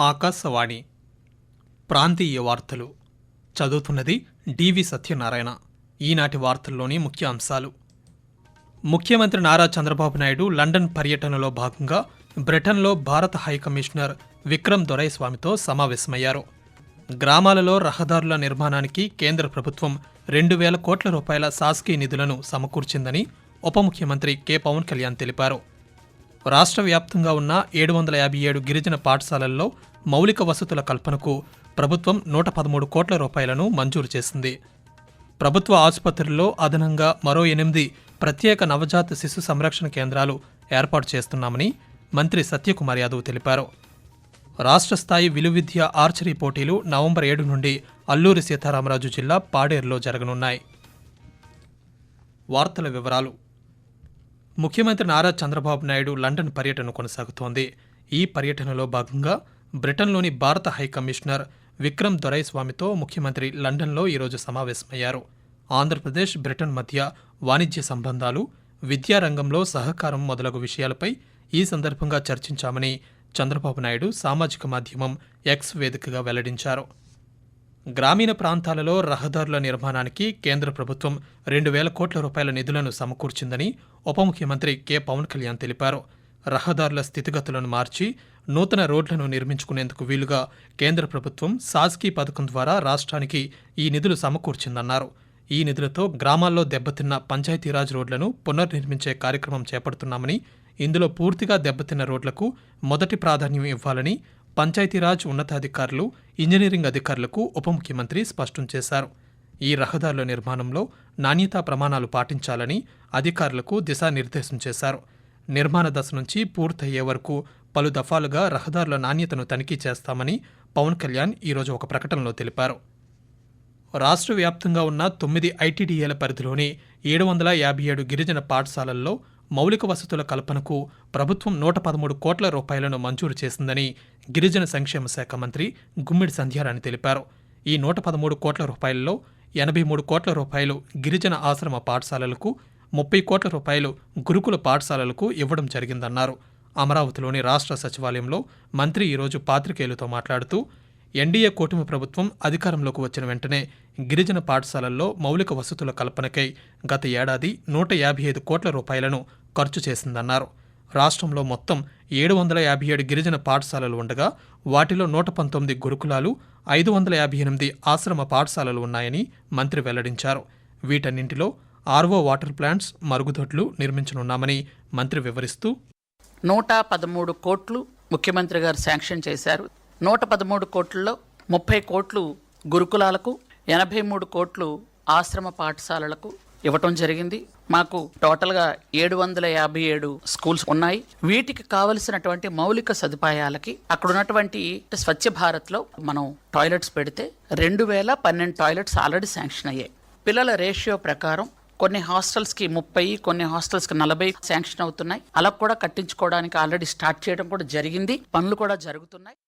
ఆకాశవాణి ప్రాంతీయ వార్తలు చదువుతున్నది డివి సత్యనారాయణ. ఈనాటి వార్తల్లోని ముఖ్య అంశాలు. ముఖ్యమంత్రి నారా చంద్రబాబు నాయుడు లండన్ పర్యటనలో భాగంగా బ్రిటన్లో భారత హైకమిషనర్ విక్రమ్ దొరైస్వామితో సమావేశమయ్యారు. గ్రామాలలో రహదారుల నిర్మాణానికి కేంద్ర ప్రభుత్వం 2,000 కోట్ల రూపాయల శాసకీయ నిధులను సమకూర్చిందని ఉప ముఖ్యమంత్రి కె పవన్ కళ్యాణ్ తెలిపారు. రాష్ట్ర వ్యాప్తంగా ఉన్న 757 గిరిజన పాఠశాలల్లో మౌలిక వసతుల కల్పనకు ప్రభుత్వం 113 కోట్ల రూపాయలను మంజూరు చేసింది. ప్రభుత్వ ఆసుపత్రుల్లో అదనంగా మరో 8 ప్రత్యేక నవజాత శిశు సంరక్షణ కేంద్రాలు ఏర్పాటు చేస్తున్నామని మంత్రి సత్యకుమార్ యాదవ్ తెలిపారు. రాష్ట్ర స్థాయి విలువిద్య ఆర్చరీ పోటీలు నవంబర్ 7 నుండి అల్లూరి సీతారామరాజు జిల్లా పాడేరులో జరగనున్నాయి. వార్తల వివరాలు. ముఖ్యమంత్రి నారా చంద్రబాబు నాయుడు లండన్ పర్యటన కొనసాగుతోంది. ఈ పర్యటనలో భాగంగా బ్రిటన్లోని భారత హైకమిషనర్ విక్రమ్ దొరైస్వామితో ముఖ్యమంత్రి లండన్లో ఈరోజు సమావేశమయ్యారు. ఆంధ్రప్రదేశ్, బ్రిటన్ మధ్య వాణిజ్య సంబంధాలు, విద్యారంగంలో సహకారం మొదలగు విషయాలపై ఈ సందర్భంగా చర్చించామని చంద్రబాబు నాయుడు సామాజిక మాధ్యమం ఎక్స్ వేదికగా వెల్లడించారు. గ్రామీణ ప్రాంతాలలో రహదారుల నిర్మాణానికి కేంద్ర ప్రభుత్వం 2,000 కోట్ల రూపాయల నిధులను సమకూర్చిందని ఉప ముఖ్యమంత్రి కె పవన్ కళ్యాణ్ తెలిపారు. రహదారుల స్థితిగతులను మార్చి నూతన రోడ్లను నిర్మించుకునేందుకు వీలుగా కేంద్ర ప్రభుత్వం శాసకీ పథకం ద్వారా రాష్ట్రానికి ఈ నిధులు సమకూర్చిందన్నారు. ఈ నిధులతో గ్రామాల్లో దెబ్బతిన్న పంచాయతీరాజ్ రోడ్లను పునర్నిర్మించే కార్యక్రమం చేపడుతున్నామని, ఇందులో పూర్తిగా దెబ్బతిన్న రోడ్లకు మొదటి ప్రాధాన్యం ఇవ్వాలని పంచాయతీరాజ్ ఉన్నతాధికారులు, ఇంజనీరింగ్ అధికారులకు ఉప ముఖ్యమంత్రి స్పష్టం చేశారు. ఈ రహదారుల నిర్మాణంలో నాణ్యతా ప్రమాణాలు పాటించాలని అధికారులకు దిశానిర్దేశం చేశారు. నిర్మాణ దశ నుంచి పూర్తయ్యే వరకు పలు దఫాలుగా రహదారుల నాణ్యతను తనిఖీ చేస్తామని పవన్ కళ్యాణ్ ఈరోజు ఒక ప్రకటనలో తెలిపారు. రాష్ట్ర వ్యాప్తంగా ఉన్న 9 ఐటీడీఏల పరిధిలోని 757 గిరిజన పాఠశాలల్లో మౌలిక వసతుల కల్పనకు ప్రభుత్వం 113 కోట్ల రూపాయలను మంజూరు చేసిందని గిరిజన సంక్షేమ శాఖ మంత్రి గుమ్మిడి సంధ్యారాణి తెలిపారు. ఈ 113 కోట్ల రూపాయలలో 83 కోట్ల రూపాయలు గిరిజన ఆశ్రమ పాఠశాలలకు, 30 కోట్ల రూపాయలు గురుకుల పాఠశాలలకు ఇవ్వడం జరిగిందన్నారు. అమరావతిలోని రాష్ట్ర సచివాలయంలో మంత్రి ఈరోజు పాత్రికేయులతో మాట్లాడుతూ, ఎన్డీఏ కూటమి ప్రభుత్వం అధికారంలోకి వచ్చిన వెంటనే గిరిజన పాఠశాలల్లో మౌలిక వసతుల కల్పనకై గత ఏడాది 155 కోట్ల రూపాయలను ఖర్చు చేసిందన్నారు. రాష్ట్రంలో మొత్తం 757 గిరిజన పాఠశాలలు ఉండగా వాటిలో 119 గురుకులాలు, 558 ఆశ్రమ పాఠశాలలు ఉన్నాయని మంత్రి వెల్లడించారు. వీటన్నింటిలో ఆర్వో వాటర్ ప్లాంట్స్, మరుగుదొడ్లు నిర్మించనున్నామని మంత్రి వివరిస్తూ, 113 కోట్లు ముఖ్యమంత్రి గారు శాంక్షన్ చేశారు. 113 కోట్లలో 30 కోట్లు గురుకులాలకు, 83 కోట్లు ఆశ్రమ పాఠశాలలకు ఇవ్వటం జరిగింది. మాకు టోటల్గా 757 స్కూల్స్ ఉన్నాయి. వీటికి కావలసినటువంటి మౌలిక సదుపాయాలకి అక్కడ ఉన్నటువంటి స్వచ్ఛ భారత్లో మనం టాయిలెట్స్ పెడితే 2,012 టాయిలెట్స్ ఆల్రెడీ శాంక్షన్ అయ్యాయి. పిల్లల రేషియో ప్రకారం కొన్ని హాస్టల్స్కి 30, కొన్ని హాస్టల్స్కి 40 శాంక్షన్ అవుతున్నాయి. అలా కూడా కట్టించుకోవడానికి ఆల్రెడీ స్టార్ట్ చేయడం కూడా జరిగింది. పనులు కూడా జరుగుతున్నాయి.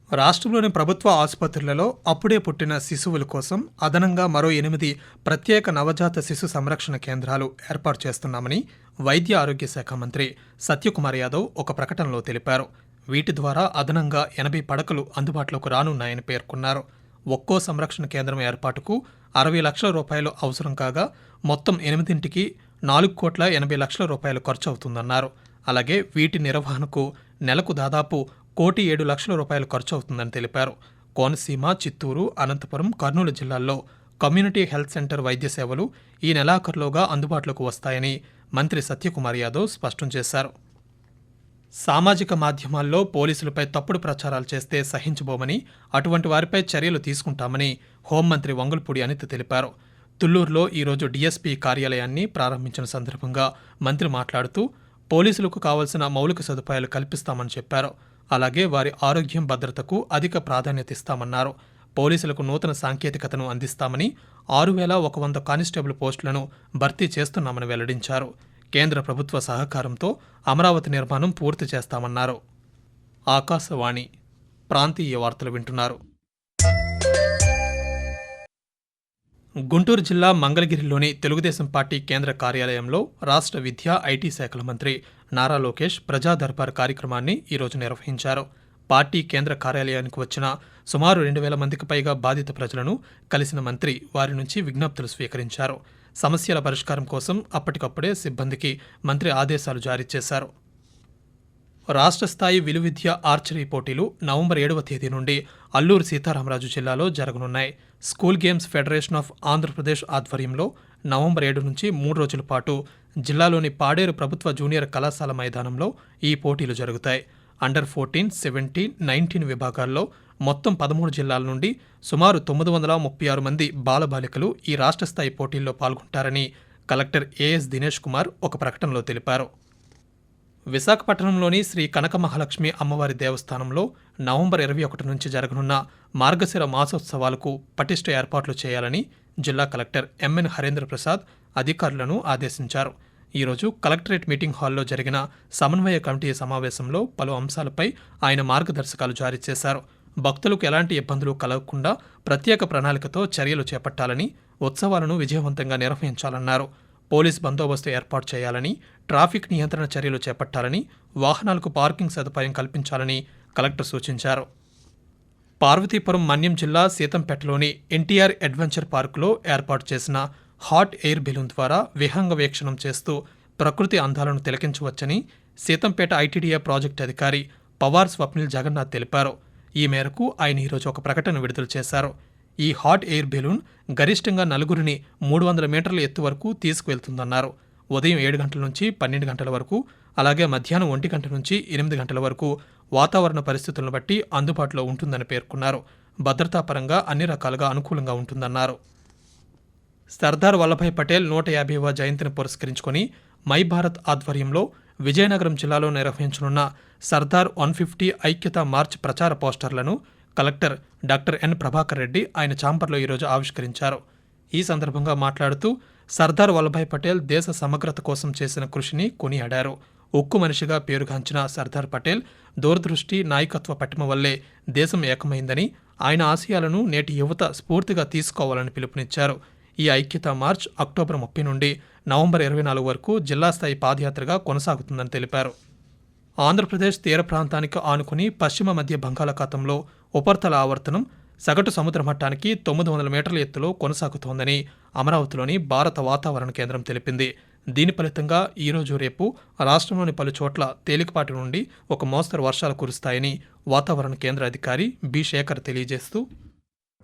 రాష్ట్రంలోని ప్రభుత్వ ఆసుపత్రులలో అప్పుడే పుట్టిన శిశువుల కోసం అదనంగా మరో 8 ప్రత్యేక నవజాత శిశు సంరక్షణ కేంద్రాలు ఏర్పాటు చేస్తున్నామని వైద్య ఆరోగ్య శాఖ మంత్రి సత్యకుమార్ యాదవ్ ఒక ప్రకటనలో తెలిపారు. వీటి ద్వారా అదనంగా 80 పడకలు అందుబాటులోకి రానున్నాయని పేర్కొన్నారు. ఒక్కో సంరక్షణ కేంద్రం ఏర్పాటుకు 60 లక్షల రూపాయలు అవసరం కాగా మొత్తం 8ంటికి 4,80 లక్షల రూపాయలు ఖర్చు అవుతుందన్నారు. అలాగే వీటి నిర్వహణకు నెలకు దాదాపు 1,07 లక్షల రూపాయలు ఖర్చు అవుతుందని తెలిపారు. కోనసీమ, చిత్తూరు, అనంతపురం, కర్నూలు జిల్లాల్లో కమ్యూనిటీ హెల్త్ సెంటర్ వైద్య సేవలు ఈ నెలాఖరులోగా అందుబాటులోకి వస్తాయని మంత్రి సత్యకుమార్ యాదవ్ స్పష్టం చేశారు. సామాజిక మాధ్యమాల్లో పోలీసులపై తప్పుడు ప్రచారాలు చేస్తే సహించబోమని, అటువంటి వారిపై చర్యలు తీసుకుంటామని హోంమంత్రి వంగల్పూడి అనిత తెలిపారు. తుళ్లూరులో ఈరోజు డీఎస్పీ కార్యాలయాన్ని ప్రారంభించిన సందర్భంగా మంత్రి మాట్లాడుతూ, పోలీసులకు కావాల్సిన మౌలిక సదుపాయాలు కల్పిస్తామని చెప్పారు. అలాగే వారి ఆరోగ్యం, భద్రతకు అధిక ప్రాధాన్యత ఇస్తామన్నారు. పోలీసులకు నూతన సాంకేతికతను అందిస్తామని, 6,100 కానిస్టేబుల్ పోస్టులను భర్తీ చేస్తున్నామని వెల్లడించారు. కేంద్ర ప్రభుత్వ సహకారంతో అమరావతి నిర్మాణం పూర్తి చేస్తామన్నారు. ఆకాశవాణి ప్రాంతీయ వార్తలు వింటున్నారు. గుంటూరు జిల్లా మంగళగిరిలోని తెలుగుదేశం పార్టీ కేంద్ర కార్యాలయంలో రాష్ట్ర విద్యా, ఐటీ శాఖల మంత్రి నారా లోకేష్ ప్రజా దర్బార్ కార్యక్రమాన్ని ఈరోజు నిర్వహించారు. పార్టీ కేంద్ర కార్యాలయానికి వచ్చిన సుమారు 2,000 మందికి పైగా బాధిత ప్రజలను కలిసిన మంత్రి వారి నుంచి విజ్ఞప్తులు స్వీకరించారు. సమస్యల పరిష్కారం కోసం అప్పటికప్పుడే సిబ్బందికి మంత్రి ఆదేశాలు జారీ చేశారు. రాష్ట్ర స్థాయి విలువిద్య ఆర్చరీ పోటీలు నవంబర్ 7వ తేదీ నుండి అల్లూరు సీతారామరాజు జిల్లాలో జరగనున్నాయి. School games federation of Andhra Pradesh ఆధ్వర్యంలో నవంబర్ 7 నుంచి 3 రోజుల పాటు జిల్లాలోని పాడేరు ప్రభుత్వ జూనియర్ కళాశాల మైదానంలో ఈ పోటీలు జరుగుతాయి. అండర్ 14, 17, 19 విభాగాల్లో మొత్తం 13 జిల్లాల నుండి సుమారు 936 మంది బాలబాలికలు ఈ రాష్ట్ర స్థాయి పోటీల్లో పాల్గొంటారని కలెక్టర్ ఏఎస్ దినేష్ కుమార్ ఒక ప్రకటనలో తెలిపారు. విశాఖపట్నంలోని శ్రీ కనక మహాలక్ష్మి అమ్మవారి దేవస్థానంలో నవంబర్ 21 నుంచి జరగనున్న మార్గశిర మాసోత్సవాలకు పటిష్ట ఏర్పాట్లు చేయాలని జిల్లా కలెక్టర్ ఎంఎన్ హరేంద్ర ప్రసాద్ అధికారులను ఆదేశించారు. ఈరోజు కలెక్టరేట్ మీటింగ్ హాల్లో జరిగిన సమన్వయ కమిటీ సమావేశంలో పలు అంశాలపై ఆయన మార్గదర్శకాలు జారీ చేశారు. భక్తులకు ఎలాంటి ఇబ్బందులు కలగకుండా ప్రత్యేక ప్రణాళికతో చర్యలు చేపట్టాలని, ఉత్సవాలను విజయవంతంగా నిర్వహించాలన్నారు. పోలీస్ బందోబస్తు ఏర్పాటు చేయాలని, ట్రాఫిక్ నియంత్రణ చర్యలు చేపట్టాలని, వాహనాలకు పార్కింగ్ సదుపాయం కల్పించాలని కలెక్టర్ సూచించారు. పార్వతీపురం మన్యం జిల్లా సీతంపేటలోని ఎన్టీఆర్ అడ్వెంచర్ పార్కులో ఏర్పాటు చేసిన హాట్ ఎయిర్ బెలూన్ ద్వారా విహంగ వీక్షణం చేస్తూ ప్రకృతి అందాలను తిలకించవచ్చని సీతంపేట ఐటీడీఏ ప్రాజెక్టు అధికారి పవార్ స్వప్నిల్ జగన్నాథ్ తెలిపారు. ఈ మేరకు ఆయన ఈరోజు ఒక ప్రకటన విడుదల చేశారు. ఈ హాట్ ఎయిర్ బెలూన్ గరిష్టంగా 4గురిని 300 మీటర్ల ఎత్తు వరకు తీసుకువెళ్తుందన్నారు. ఉదయం 7 గంటల నుంచి 12 గంటల వరకు, అలాగే మధ్యాహ్నం 1 గంట నుంచి 8 గంటల వరకు వాతావరణ పరిస్థితులను బట్టి అందుబాటులో ఉంటుందని పేర్కొన్నారు. భద్రతాపరంగా అన్ని రకాలుగా అనుకూలంగా ఉంటుందన్నారు. సర్దార్ వల్లభాయ్ పటేల్ 150వ జయంతిని పురస్కరించుకొని మై భారత్ ఆధ్వర్యంలో విజయనగరం జిల్లాలో నిర్వహించనున్న సర్దార్ 150 ఐక్యతా మార్చ్ ప్రచార పోస్టర్లను collector doctor N Prabhakar Reddy ఆయన ఛాంబర్లో ఈరోజు ఆవిష్కరించారు. ఈ సందర్భంగా మాట్లాడుతూ సర్దార్ వల్లభాయ్ పటేల్ దేశ సమగ్రత కోసం చేసిన కృషిని కొనియాడారు. ఉక్కు మనిషిగా పేరుగాంచిన సర్దార్ పటేల్ దూరదృష్టి, నాయకత్వ పటిమ వల్లే దేశం ఏకమైందని, ఆయన ఆశయాలను నేటి యువత స్ఫూర్తిగా తీసుకోవాలని పిలుపునిచ్చారు. ఈ ఐక్యతా మార్చ్ అక్టోబర్ 30 నుండి నవంబర్ 24 వరకు జిల్లా స్థాయి పాదయాత్రగా కొనసాగుతుందని తెలిపారు. ఆంధ్రప్రదేశ్ తీర ప్రాంతానికి ఆనుకుని పశ్చిమ మధ్య బంగాళాఖాతంలో ఉపరితల ఆవర్తనం సగటు సముద్ర మట్టానికి 900 మీటర్ల ఎత్తులో కొనసాగుతోందని అమరావతిలోని భారత వాతావరణ కేంద్రం తెలిపింది. దీని ఫలితంగా ఈరోజు రేపు రాష్ట్రంలోని పలు చోట్ల తేలికపాటి నుండి ఒక మోస్తరు వర్షాలు కురుస్తాయని వాతావరణ కేంద్ర అధికారి బి శేఖర్ తెలియజేస్తూ,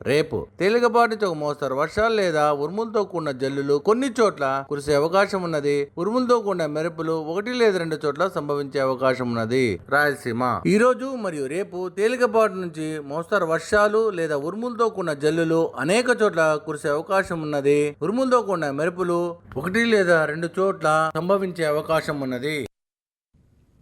రేపు తేలికపాటి ఒక మోస్తరు వర్షాలు లేదా ఉరుములతో కూడిన జల్లులు కొన్ని చోట్ల కురిసే అవకాశం ఉన్నది. ఉరుములతో కూడిన మెరుపులు 1 లేదా 2 చోట్ల సంభవించే అవకాశం ఉన్నది. రాయలసీమ ఈ రోజు మరియు రేపు తేలికపాటి నుంచి మోస్తరు వర్షాలు లేదా ఉరుములతో కూడిన జల్లులు అనేక చోట్ల కురిసే అవకాశం ఉన్నది. ఉరుములతో కూడిన మెరుపులు 1 లేదా 2 చోట్ల సంభవించే అవకాశం ఉన్నది.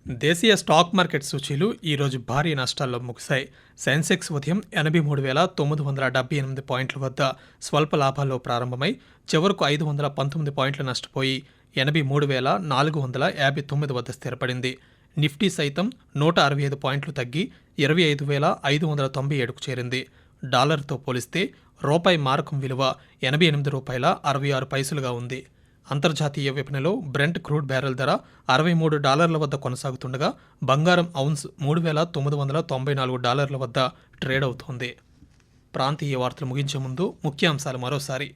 దేశీయ స్టాక్ మార్కెట్ సూచీలు ఈరోజు భారీ నష్టాల్లో ముగిశాయి. సెన్సెక్స్ ఉదయం 83,978 పాయింట్ల వద్ద స్వల్ప లాభాల్లో ప్రారంభమై చివరకు 519 పాయింట్లు నష్టపోయి 83,459 వద్ద స్థిరపడింది. నిఫ్టీ సైతం 165 పాయింట్లు తగ్గి 25,597కు చేరింది. డాలర్తో పోలిస్తే రూపాయి మారకం విలువ $88.66 ఉంది. అంతర్జాతీయ విపణిలో బ్రెంట్ క్రూడ్ బ్యారెల్ ధర $63 వద్ద కొనసాగుతుండగా బంగారం ఔన్స్ $3,994 వద్ద ట్రేడ్ అవుతోంది. ప్రాంతీయ వార్తలు ముగించే ముందు ముఖ్యాంశాలు మరోసారి.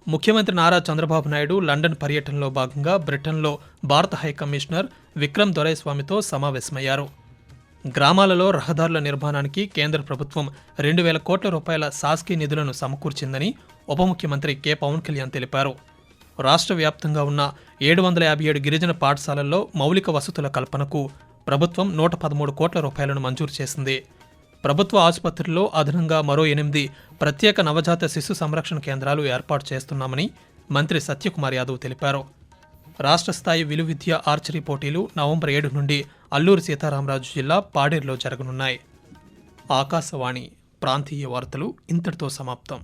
ముఖ్యమంత్రి నారా చంద్రబాబు నాయుడు లండన్ పర్యటనలో భాగంగా బ్రిటన్లో భారత హైకమిషనర్ విక్రమ్ దొరైస్వామితో సమావేశమయ్యారు. గ్రామాలలో రహదారుల నిర్మాణానికి కేంద్ర ప్రభుత్వం 2,000 కోట్ల రూపాయల శాసకీయ నిధులను సమకూర్చిందని ఉప ముఖ్యమంత్రి కె పవన్ కళ్యాణ్ తెలిపారు. రాష్ట్ర వ్యాప్తంగా ఉన్న 757 గిరిజన పాఠశాలల్లో మౌలిక వసతుల కల్పనకు ప్రభుత్వం 113 కోట్ల రూపాయలను మంజూరు చేసింది. ప్రభుత్వ ఆసుపత్రుల్లో అదనంగా మరో 8 ప్రత్యేక నవజాత శిశు సంరక్షణ కేంద్రాలు ఏర్పాటు చేస్తున్నామని మంత్రి సత్యకుమార్ యాదవ్ తెలిపారు. రాష్ట్ర స్థాయి విలువిద్య ఆర్చరీ పోటీలు నవంబర్ 7 నుండి అల్లూరు సీతారామరాజు జిల్లా పాడేరులో జరగనున్నాయి. ఆకాశవాణి ప్రాంతీయ వార్తలు ఇంతటితో సమాప్తం.